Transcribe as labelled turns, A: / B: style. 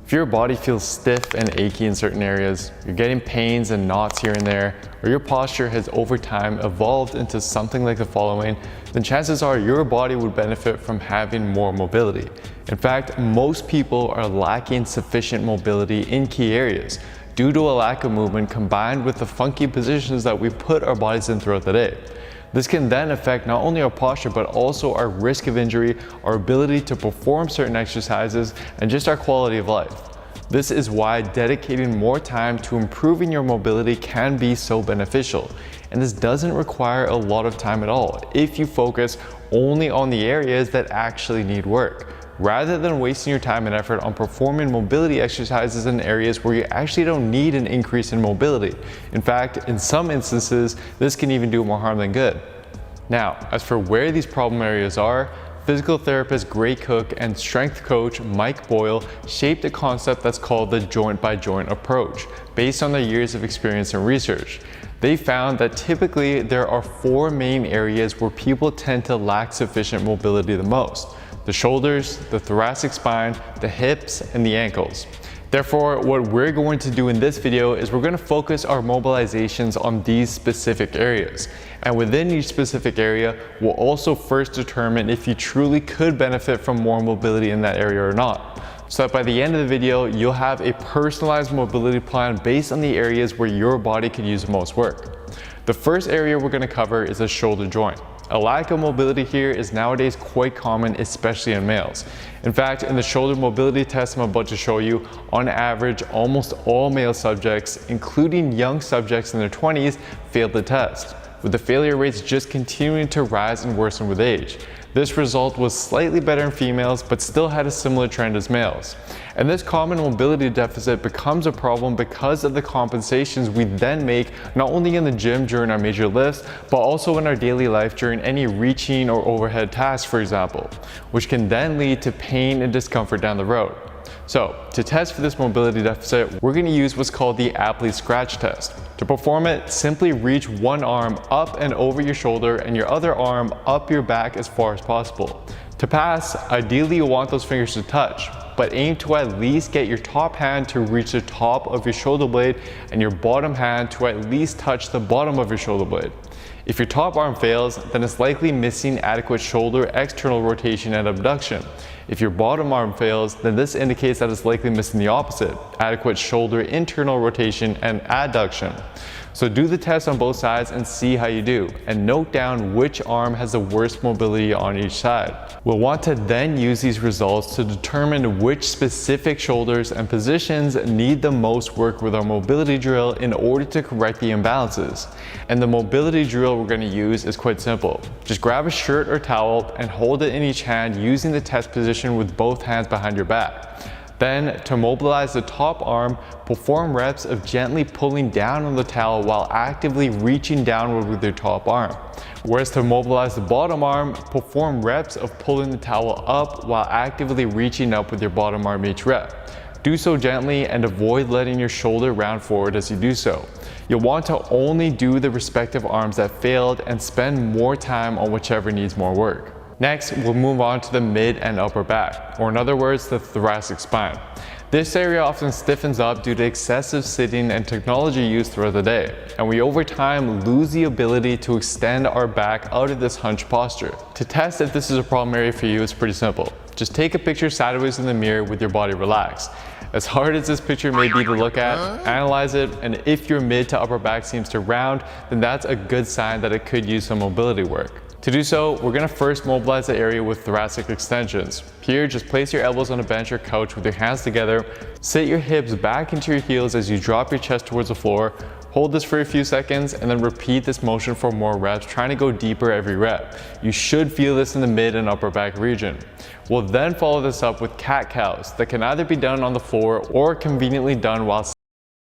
A: If your body feels stiff and achy in certain areas, you're getting pains and knots here and there, or your posture has over time evolved into something like the following, then chances are your body would benefit from having more mobility. In fact, most people are lacking sufficient mobility in key areas due to a lack of movement combined with the funky positions that we put our bodies in throughout the day. This can then affect not only our posture, but also our risk of injury, our ability to perform certain exercises, and just our quality of life. This is why dedicating more time to improving your mobility can be so beneficial. And this doesn't require a lot of time at all if you focus only on the areas that actually need work, rather than wasting your time and effort on performing mobility exercises in areas where you actually don't need an increase in mobility. In fact, in some instances, this can even do more harm than good. Now, as for where these problem areas are, physical therapist Gray Cook and strength coach Mike Boyle shaped a concept that's called the joint-by-joint approach, based on their years of experience and research. They found that typically there are 4 main areas where people tend to lack sufficient mobility the most: the shoulders, the thoracic spine, the hips, and the ankles. Therefore, what we're going to do in this video is we're going to focus our mobilizations on these specific areas. And within each specific area, we'll also first determine if you truly could benefit from more mobility in that area or not, so that by the end of the video, you'll have a personalized mobility plan based on the areas where your body could use the most work. The first area we're going to cover is the shoulder joint. A lack of mobility here is nowadays quite common, especially in males. In fact, in the shoulder mobility test I'm about to show you, on average, almost all male subjects, including young subjects in their 20s, failed the test, with the failure rates just continuing to rise and worsen with age. This result was slightly better in females, but still had a similar trend as males. And this common mobility deficit becomes a problem because of the compensations we then make not only in the gym during our major lifts, but also in our daily life during any reaching or overhead tasks, for example, which can then lead to pain and discomfort down the road. So, to test for this mobility deficit, we're going to use what's called the Apley Scratch Test. To perform it, simply reach one arm up and over your shoulder and your other arm up your back as far as possible. To pass, ideally you want those fingers to touch, but aim to at least get your top hand to reach the top of your shoulder blade and your bottom hand to at least touch the bottom of your shoulder blade. If your top arm fails, then it's likely missing adequate shoulder external rotation and abduction. If your bottom arm fails, then this indicates that it's likely missing the opposite, adequate shoulder internal rotation and adduction. So do the test on both sides and see how you do, and note down which arm has the worst mobility on each side. We'll want to then use these results to determine which specific shoulders and positions need the most work with our mobility drill in order to correct the imbalances. And the mobility drill we're going to use is quite simple. Just grab a shirt or towel and hold it in each hand using the test position with both hands behind your back. Then, to mobilize the top arm, perform reps of gently pulling down on the towel while actively reaching downward with your top arm. Whereas to mobilize the bottom arm, perform reps of pulling the towel up while actively reaching up with your bottom arm each rep. Do so gently and avoid letting your shoulder round forward as you do so. You'll want to only do the respective arms that failed and spend more time on whichever needs more work. Next, we'll move on to the mid and upper back, or in other words, the thoracic spine. This area often stiffens up due to excessive sitting and technology use throughout the day, and we over time lose the ability to extend our back out of this hunched posture. To test if this is a problem area for you, it's pretty simple. Just take a picture sideways in the mirror with your body relaxed. As hard as this picture may be to look at, analyze it, and if your mid to upper back seems to round, then that's a good sign that it could use some mobility work. To do so, we're going to first mobilize the area with thoracic extensions. Here, just place your elbows on a bench or couch with your hands together, sit your hips back into your heels as you drop your chest towards the floor, hold this for a few seconds, and then repeat this motion for more reps, trying to go deeper every rep. You should feel this in the mid and upper back region. We'll then follow this up with cat-cows that can either be done on the floor or conveniently done while